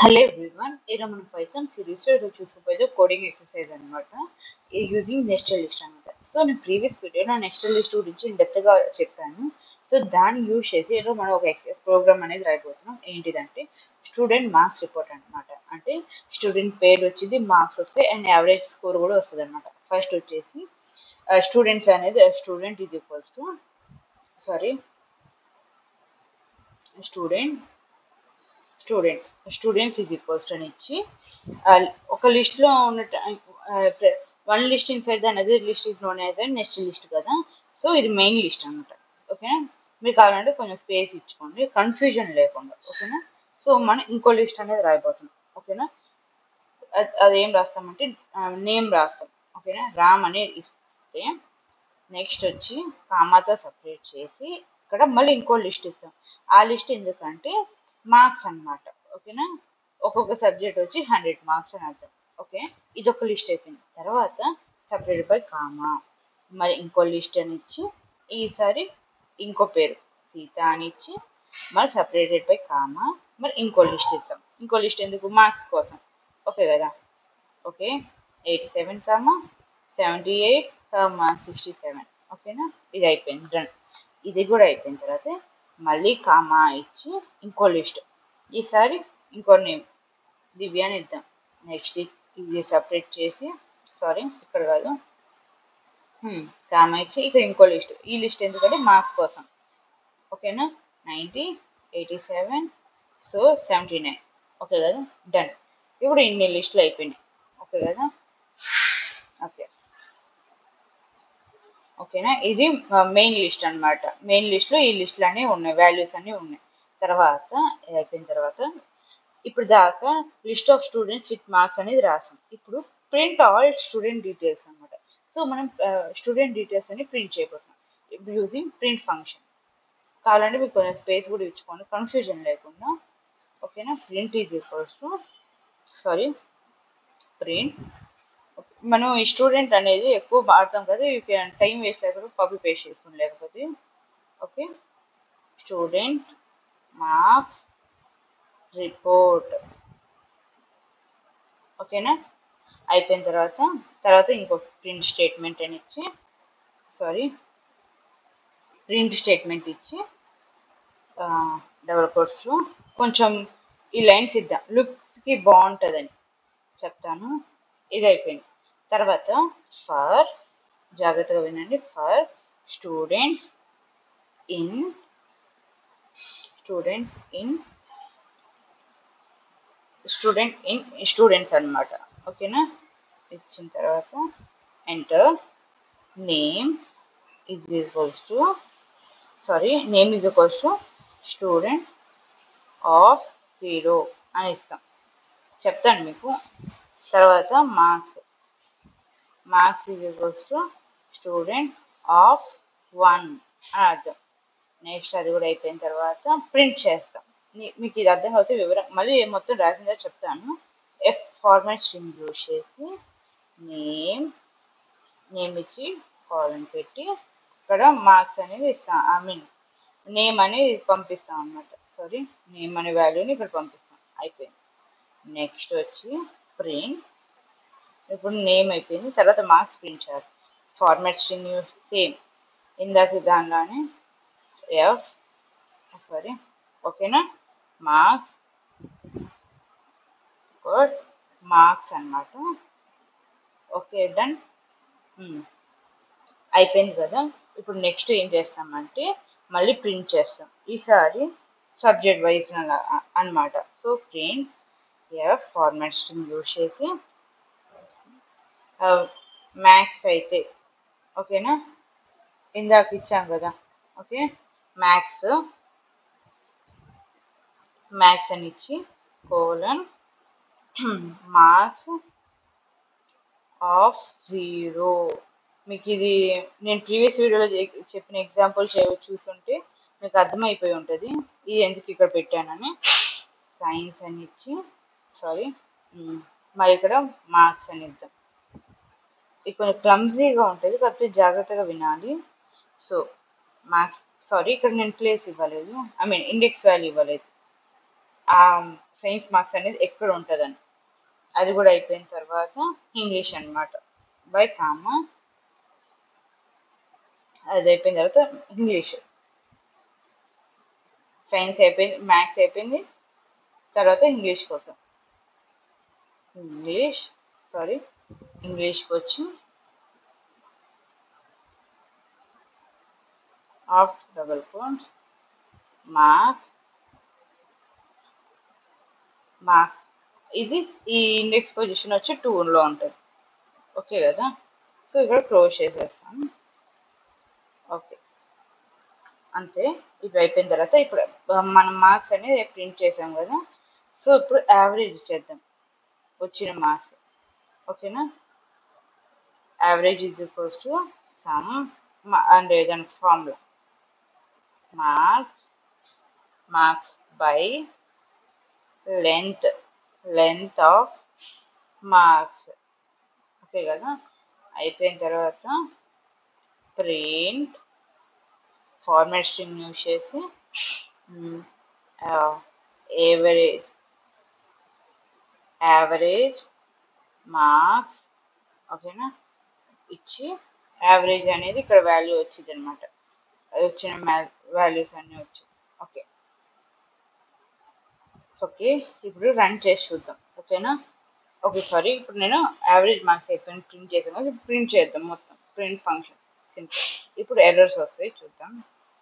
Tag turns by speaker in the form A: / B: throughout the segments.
A: Hello everyone, ఈరోజు మనం Python సిరీస్లో చూసుకుపోతే కోడింగ్ ఎక్సర్సైజ్ అనమాట. యూజింగ్ నెస్టెడ్ లిస్ట్ అనమాట. సో నేను ప్రీవియస్ వీడియోలో నెస్టెడ్ లిస్ట్ గురించి డెప్త్గా చెప్పాను. సో దాన్ని యూజ్ చేసి ఈరోజు మనం ఒక ప్రోగ్రామ్ అనేది రాయబోతున్నాం. ఏంటిదంటే స్టూడెంట్ మార్క్స్ రిపోర్ట్ అనమాట. అంటే స్టూడెంట్ పేరు వచ్చింది, మార్క్స్ వస్తాయి అండ్ యావరేజ్ స్కోర్ కూడా వస్తుంది అనమాట. ఫస్ట్ వచ్చేసి స్టూడెంట్స్ అనేది student is equals to students is equals అని ఇచ్చి ఒక లిస్ట్లో ఉన్న వన్ లిస్ట్ ఇన్సైడ్ అనేది list is known as next list కదా. సో ఇది మెయిన్ లిస్ట్ అనమాట. ఓకేనా, మీకు కావాలంటే కొంచెం స్పేస్ ఇచ్చుకోండి, కన్ఫ్యూజన్ లేకుండా. ఓకేనా, సో మనం ఇంకో లిస్ట్ అనేది రాయిపోతున్నాం. ఓకేనా, అదేం రాస్తామంటే నేమ్ రాస్తాం. ఓకేనా, రామ్ అనేది ఇస్తే నెక్స్ట్ వచ్చి కామాతో సపరేట్ చేసి ఇక్కడ మళ్ళీ ఇంకో లిస్ట్ ఇస్తాం. ఆ లిస్ట్ ఎందుకంటే మార్క్స్ అనమాట. ఓకేనా, ఒక్కొక్క సబ్జెక్ట్ వచ్చి 100 మార్క్స్ అని అర్థం. ఓకే, ఇది ఒక లిస్ట్ అయిపోయింది. తర్వాత సపరేట్ బై కామా మరి ఇంకో లిస్ట్ అని ఇచ్చి ఈసారి ఇంకో పేరు సీత అని ఇచ్చి మరి సపరేటెడ్ బై కామా మరి ఇంకో లిస్ట్ ఇస్తాం. ఇంకో లిస్ట్ ఎందుకు? మార్క్స్ కోసం. ఓకే కదా. Okay, 87 comma 78 comma 67. ఓకేనా, ఇది అయిపోయింది, డన్. ఇది కూడా అయిపోయిన తర్వాత మళ్ళీ కామా ఇచ్చి ఇంకో లిస్ట్, ఈసారి ఇంకో నేమ్ దివ్య అని ఇద్దాం. నెక్స్ట్ ఇది సపరేట్ చేసి ఇక్కడ కాదు, కామా ఇచ్చి ఇక్కడ ఇంకో లిస్ట్. ఈ లిస్ట్ ఎందుకంటే మార్క్స్ కోసం. ఓకేనా, 90 87 సో 79. ఓకే కదా, డన్. ఇప్పుడు ఇన్ని లిస్టులు అయిపోయినాయి. ఓకే కదా. ఓకేనా, ఇది మెయిన్ లిస్ట్ అనమాట. మెయిన్ లిస్ట్లో ఈ లిస్టులు అనేవి ఉన్నాయి, వాల్యూస్ అన్నీ ఉన్నాయి. తర్వాత అయిపోయిన తర్వాత ఇప్పుడు దాకా list of students with marks అనేది రాసాం. ఇప్పుడు ప్రింట్ ఆల్ స్టూడెంట్ డీటెయిల్స్ అనమాట. సో మనం స్టూడెంట్ డీటెయిల్స్ అని ప్రింట్ చేయబోతున్నాం యూజింగ్ ప్రింట్ ఫంక్షన్. కావాలంటే మీకు కొంచెం స్పేస్ కూడా ఇచ్చుకోండి, కన్ఫ్యూజన్ లేకుండా. ఓకేనా, print is equals to print. మనం ఈ స్టూడెంట్ అనేది ఎక్కువ వాడతాం కదా, యూ క్యాన్ టైం వేస్ట్ లేకపోతే కాపీ పేస్ట్ చేసుకుని లేకపోతే. Okay, student marks report. ఓకేనా, అయిపోయిన తర్వాత ఇంకో ప్రింట్ స్టేట్మెంట్ అని ఇచ్చి డబుల్ కోట్స్లో కొంచెం ఈ లైన్స్ ఇద్దాం, లుక్స్కి బాగుంటుందని చెప్తాను. ఇది అయిపోయింది. తర్వాత జాగ్రత్తగా వినండి, ఫర్ స్టూడెంట్స్ ఇన్ స్టూడెంట్స్ అనమాట. ఓకేనా, ఇచ్చిన తర్వాత enter name is equals to student of 0 అని ఇస్తాం. చెప్తాను మీకు. తర్వాత marks is equals to student of 1 అని అర్థం. నెక్స్ట్ అది కూడా అయిపోయిన తర్వాత ప్రింట్ చేస్తాం. మీకు ఇది అర్థం కావచ్చు, వివరం మళ్ళీ మొత్తం రాసిందా చెప్తాను. ఫార్మాట్ స్ట్రింగ్ యూజ్ చేసి నేమ్ ఇచ్చి కాలన్ పెట్టి ఇక్కడ మార్క్స్ అనేది ఇస్తాం, నేమ్ అనేది పంపిస్తాం అనమాట. నేమ్ అనే వాల్యూని ఇక్కడ పంపిస్తాం. అయిపోయింది. నెక్స్ట్ వచ్చి ప్రింట్. ఇప్పుడు నేమ్ అయిపోయింది, తర్వాత మార్క్స్ ప్రింట్ చేయాలి. ఫార్మాట్ స్ట్రింగ్ సేమ్ ఇందాక దానిలోనే ఓకేనా, మార్క్స్ అన్నమాట. Okay, done. అయిపోయింది కదా. ఇప్పుడు నెక్స్ట్ ఏం చేస్తామంటే మళ్ళీ ప్రింట్ చేస్తాం, ఈసారి సబ్జెక్ట్ వైజ్ అన్నమాట. So print format string use చేసి మ్యాథ్స్ అయితే ఓకేనా, ఇందాక ఇచ్చాం కదా. ఓకే, మ్యాథ్స్ అని ఇచ్చి కోలన్ మార్క్స్ ఆఫ్ 0. మీకు ఇది నేను ప్రీవియస్ వీడియోలో చెప్పిన ఎగ్జాంపుల్స్ చూస్తుంటే మీకు అర్థమైపోయి ఉంటుంది ఇది ఎందుకు ఇక్కడ పెట్టానని. సైన్స్ అని ఇచ్చి మరి ఇక్కడ మార్క్స్ అని ఇద్దాం. ఇది కొంచెం క్లమ్జీగా ఉంటుంది కాకపోతే జాగ్రత్తగా వినాలి. సో మార్క్స్ ఇక్కడ నేను ప్లేస్ ఇవ్వలేదు, ఇండెక్స్ వాల్యూ ఇవ్వలేదు. ఆ సైన్స్ మార్క్స్ అనేది ఎక్కడ ఉంటుందని. అది కూడా అయిపోయిన తర్వాత ఇంగ్లీష్ అన్నమాట బై కామా. అది అయిపోయిన తర్వాత ఇంగ్లీష్, సైన్స్ అయిపోయింది, మ్యాథ్స్ అయిపోయింది, తర్వాత ఇంగ్లీష్ కోసం ఇంగ్లీష్కి వచ్చి ఆఫ్ డబుల్ కోట్ మార్క్స్ ఇది ఈ ఇండెక్స్ పొజిషన్ వచ్చి 2లో ఉంటుంది. ఓకే కదా. సో ఇక్కడ క్లోజ్ చేసేస్తాం. ఓకే, అంతే. ఇప్పుడు అయిపోయిన తర్వాత ఇప్పుడు మనం మార్క్స్ అనేది ప్రింట్ చేసాం కదా. సో ఇప్పుడు యావరేజ్ చేద్దాం వచ్చిన మార్క్స్. ఓకేనా. Average is equals to sum and ఏదైనా formula marks by length of marks. Okay కదా. అయిపోయిన తర్వాత ప్రింట్ ఫార్మాట్ స్ట్రింగ్ యూజ్ చేసి యావరేజ్ మార్క్స్ ఓకేనా ఇచ్చి యావరేజ్ అనేది ఇక్కడ వాల్యూ వచ్చింది అనమాట. అది వచ్చిన వాల్యూస్ అన్నీ వచ్చాయి. ఓకే ఓకే ఇప్పుడు రన్ చేసి చూద్దాం. ఓకేనా. ఓకే సారీ, ఇప్పుడు నేను యావరేజ్ మార్క్స్ అయిపోయింది ప్రింట్ చేసాను. ఇప్పుడు ప్రింట్ చేద్దాం మొత్తం. Print function simple. ఇప్పుడు ఎర్రర్స్ వస్తాయి, చూద్దాం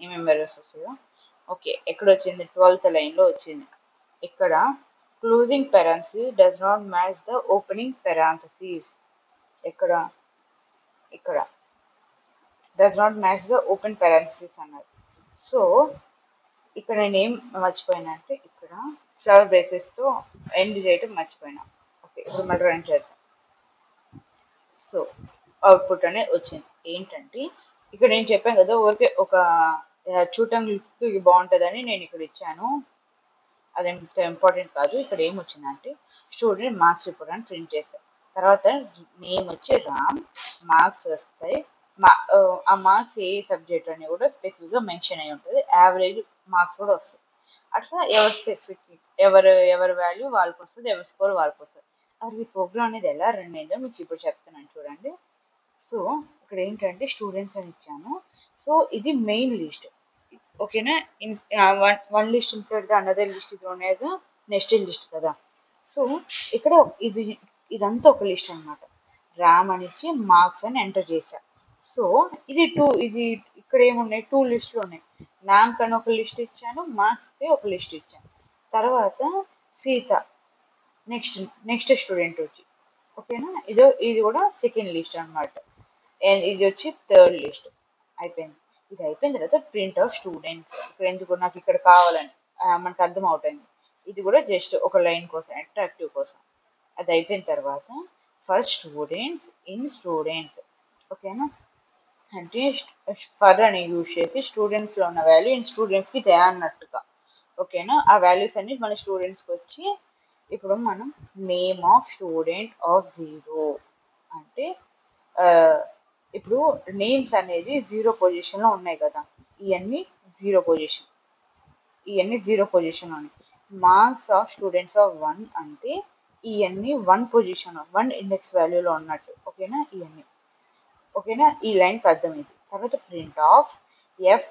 A: ఏమేమి ఎర్రర్స్ వస్తాయో. ఓకే, ఎక్కడ వచ్చింది? 12th లైన్లో వచ్చింది. ఇక్కడ closing parenthesis does not match the opening parenthesis. ఇక్కడ does not match the open parenthesis అన్నారు. సో ఇక్కడ నేను ఏం మర్చిపోయినా అంటే ఇక్కడ ఫ్లవర్ బ్రేసెస్తో ఎండ్ చేయటం మర్చిపోయినా. ఓకే, ఇప్పుడు మళ్ళీ రన్ చేద్దాం. సో అవుట్పుట్ అనేది వచ్చింది. ఏంటంటే ఇక్కడ నేను చెప్పాను కదా, ఊరికే ఒక చూడటానికి బాగుంటుందని నేను ఇక్కడ ఇచ్చాను. అదేం ఇంపార్టెంట్ కాదు. ఇక్కడ ఏం వచ్చిందంటే స్టూడెంట్ మార్క్స్ రిపోర్ట్ అని ప్రింట్ చేశారు. తర్వాత నేమ్ వచ్చి రామ్, మార్క్స్ వస్తాయి. ఆ మార్క్స్ ఏ సబ్జెక్ట్ అని కూడా స్పెసిఫిక్గా మెన్షన్ అయి ఉంటుంది. యావరేజ్ మార్క్స్ కూడా వస్తాయి. అట్లా ఎవరి స్పెసిఫిక్ ఎవరి వాల్యూ వాళ్ళకి వస్తుంది, ఎవరి స్కోర్ వాళ్ళకి వస్తుంది. అది ప్రోగ్రామ్ అనేది ఎలా రన్ అయిందో మీకు ఇప్పుడు చెప్తున్నాను చూడండి. సో ఇక్కడ ఏంటంటే స్టూడెంట్స్ అని ఇచ్చాను. సో ఇది మెయిన్ లిస్ట్. ఓకేనా. One list inside another list ఇది అనేది నెక్స్ట్ లిస్ట్ కదా. సో ఇక్కడ ఇదంతా ఒక లిస్ట్ అనమాట. ర్యామ్ అని ఇచ్చి మార్క్స్ అని ఎంటర్ చేశా. సో ఇది ఇక్కడ ఏమున్నాయి? 2 లిస్టులు ఉన్నాయి. ర్యామ్ కని ఒక లిస్ట్ ఇచ్చాను, మార్క్స్కి ఒక లిస్ట్ ఇచ్చాను. తర్వాత సీత నెక్స్ట్ స్టూడెంట్ వచ్చి ఓకేనా. ఇది కూడా సెకండ్ లిస్ట్ అనమాట. ఇది వచ్చి థర్డ్ లిస్ట్. అయిపోయింది. ఇది అయిపోయిన తర్వాత ప్రింట్ ఆఫ్ స్టూడెంట్స్. ఇక్కడ ఎందుకు నాకు ఇక్కడ కావాలని మనకు అర్థం అవుతుంది. ఇది కూడా జస్ట్ ఒక లైన్ కోసం, అట్రాక్టివ్ కోసం. అది అయిపోయిన తర్వాత ఫస్ట్ స్టూడెంట్స్ ఇన్ స్టూడెంట్స్. ఓకేనా. అంటే ఫర్ అని యూజ్ చేసి స్టూడెంట్స్లో ఉన్న వాల్యూ ఇన్ స్టూడెంట్స్కి అన్నట్టుగా. ఓకేనా. ఆ వాల్యూస్ అన్ని మన స్టూడెంట్స్కి వచ్చి ఇప్పుడు మనం నేమ్ ఆఫ్ స్టూడెంట్ ఆఫ్ 0 అంటే ఇప్పుడు నేమ్స్ అనేది 0 పొజిషన్లో ఉన్నాయి కదా. ఇవన్నీ 0 పొజిషన్ ఉన్నాయి. మార్క్స్ ఆఫ్ స్టూడెంట్స్ ఆఫ్ 1 అంటే ఇవన్నీ 1 పొజిషన్ 1 ఇండెక్స్ వాల్యూలో ఉన్నట్టు. ఓకేనా. ఇవన్నీ ఓకేనా. ఈ లైన్కి అర్థమైంది. తర్వాత print of F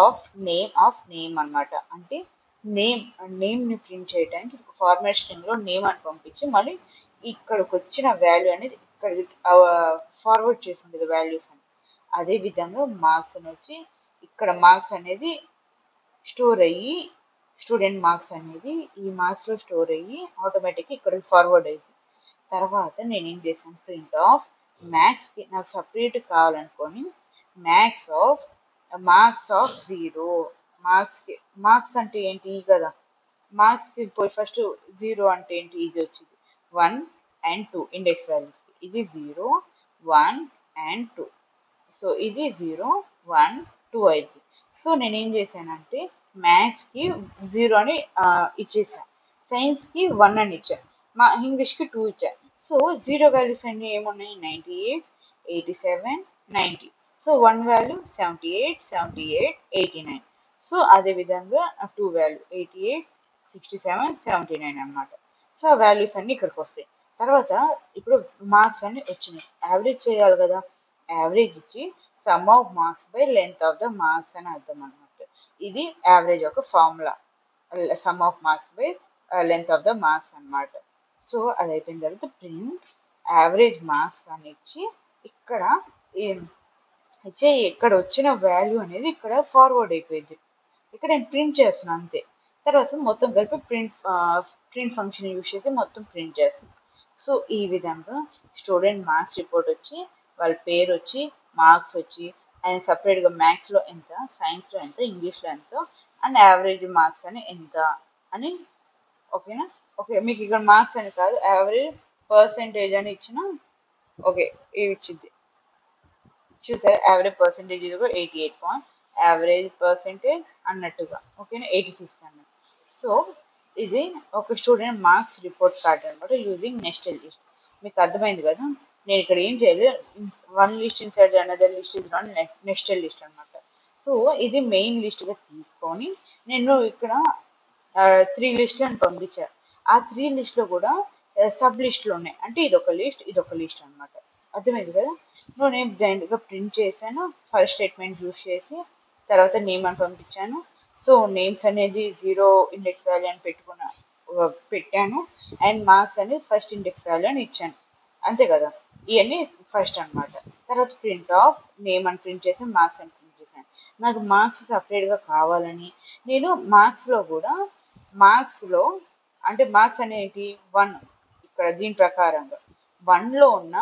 A: of name అనమాట. అంటే నేమ్ని ప్రింట్ చేయడానికి ఫార్మాట్ స్ట్రింగ్లో నేమ్ అని పంపించి మళ్ళీ ఇక్కడికి వచ్చిన వాల్యూ అనేది ఇక్కడ ఫార్వర్డ్ చేసి ఉండేది వాల్యూస్ అని. అదేవిధంగా మార్క్స్ అని వచ్చి ఇక్కడ మార్క్స్ అనేది స్టోర్ అయ్యి స్టూడెంట్ మార్క్స్ అనేది ఈ మార్క్స్లో స్టోర్ అయ్యి ఆటోమేటిక్గా ఇక్కడికి ఫార్వర్డ్ అయ్యింది. తర్వాత నేను ఏం చేశాను? ప్రింట్ ఆఫ్ మ్యాథ్స్కి నాకు సపరేట్ కావాలనుకొని మార్క్స్ ఆఫ్ 0. మార్క్స్ అంటే ఏంటి కదా. మార్క్స్కి పోయి ఫస్ట్ 0 అంటే ఏంటి? ఇది వచ్చింది 1 and 2 ఇండెక్స్ వాల్యూస్కి. ఇది 0 1 and 2. సో ఇది 0 1 2 అయితే. సో నేను ఏం చేశానంటే మ్యాథ్స్కి 0 అని ఇచ్చేసాను, సైన్స్కి 1 అని ఇచ్చాను, ఇంగ్లీష్కి 2 ఇచ్చాను. సో 0 వాల్యూస్ అన్ని ఏమున్నాయి? 98 87 90. So 1 value 78 78 89. సో అదేవిధంగా 2 వాల్యూ 88 67, 79 అన్నమాట. సో ఆ వాల్యూస్ అన్ని ఇక్కడికి వస్తాయి. తర్వాత ఇప్పుడు మార్క్స్ అన్ని వచ్చినాయి, యావరేజ్ చేయాలి కదా. యావరేజ్ ఇచ్చి some of marks by length of the marks అని అర్థం అన్నమాట. ఇది యావరేజ్ యొక్క formula, some of marks by length of the marks అన్నమాట. సో అది అయిపోయిన తర్వాత ప్రింట్ యావరేజ్ మార్క్స్ అని ఇచ్చి ఇక్కడ ఇచ్చే ఇక్కడ వచ్చిన వాల్యూ అనేది ఇక్కడ ఫార్వర్డ్ అయిపోయింది. ఇక్కడ నేను ప్రింట్ చేస్తున్నాను అంతే. తర్వాత మొత్తం కలిపి ప్రింట్ ఫంక్షన్ యూజ్ చేసి మొత్తం ప్రింట్ చేస్తాను. సో ఈ విధంగా స్టూడెంట్ మార్క్స్ రిపోర్ట్ వచ్చి వాళ్ళ పేరు వచ్చి మార్క్స్ వచ్చి అండ్ సపరేట్గా మ్యాథ్స్లో ఎంత, సైన్స్లో ఎంత, ఇంగ్లీష్లో ఎంత అండ్ యావరేజ్ మార్క్స్ అని ఎంత అని. ఓకేనా? ఓకే, మీకు ఇక్కడ మార్క్స్ అని కాదు యావరేజ్ పర్సెంటేజ్ అని ఇచ్చిన ఓకే ఇవి ఇచ్చింది చూసారు. యావరేజ్ పర్సెంటేజ్ ఇది కూడా 88 పాయింట్ యావరేజ్ పర్సెంటేజ్ అన్నట్టుగా. ఓకేనా? 86 అన్నట్టు. సో ఇది ఒక స్టూడెంట్ మార్క్స్ రిపోర్ట్ కార్డ్ అనమాట యూజింగ్ నెస్టెడ్ లిస్ట్. మీకు అర్థమైంది కదా. నేను ఇక్కడ ఏం చేయలేదు, one list inside another list is not nested list అనమాట. సో ఇది మెయిన్ లిస్ట్గా తీసుకొని నేను ఇక్కడ 3 లిస్టులను పంపించాను. ఆ 3 లిస్ట్లో కూడా సబ్ లిస్టులు ఉన్నాయి, అంటే ఇదొక లిస్ట్ అనమాట. అర్థమైంది కదా. నేను బ్లైండ్గా ప్రింట్ చేశాను, ఫస్ట్ స్టేట్మెంట్ యూస్ చేసి తర్వాత నేమ్ అని పంపించాను. సో నేమ్స్ అనేది 0 ఇండెక్స్ వాల్యూ అని పెట్టాను అండ్ మార్క్స్ అనేది ఫస్ట్ ఇండెక్స్ వాల్యూ అని ఇచ్చాను, అంతే కదా. ఇవన్నీ ఫస్ట్ అనమాట. తర్వాత ప్రింట్ ఆఫ్ నేమ్ అని ప్రింట్ చేసి మార్క్స్ అని ప్రింట్ చేశాను. నాకు మార్క్స్ సపరేట్గా కావాలని నేను మార్క్స్లో అంటే మార్క్స్ అనేది 1 ఇక్కడ దీని ప్రకారంగా 1లో ఉన్న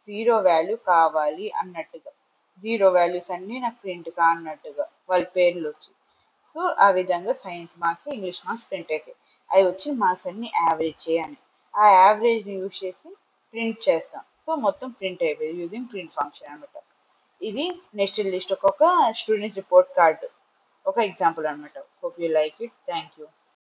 A: 0 వాల్యూ కావాలి అన్నట్టుగా, 0 వాల్యూస్ అన్నీ నాకు ప్రింట్ కానట్టుగా వాళ్ళ పేర్లు వచ్చి. సో ఆ విధంగా science marks, English marks print అవుతాయి. అవి వచ్చి మార్క్స్ అన్ని యావరేజ్ చేయని ఆ యావరేజ్ని యూజ్ చేసి ప్రింట్ చేస్తాం. సో మొత్తం ప్రింట్ అయిపోయింది యూజింగ్ ప్రింట్ ఫంక్షన్ అనమాట. ఇది నెక్స్ట్ లిస్ట్ ఒక స్టూడెంట్స్ రిపోర్ట్ కార్డు ఒక ఎగ్జాంపుల్ అనమాట. Hope you like it. Thank you.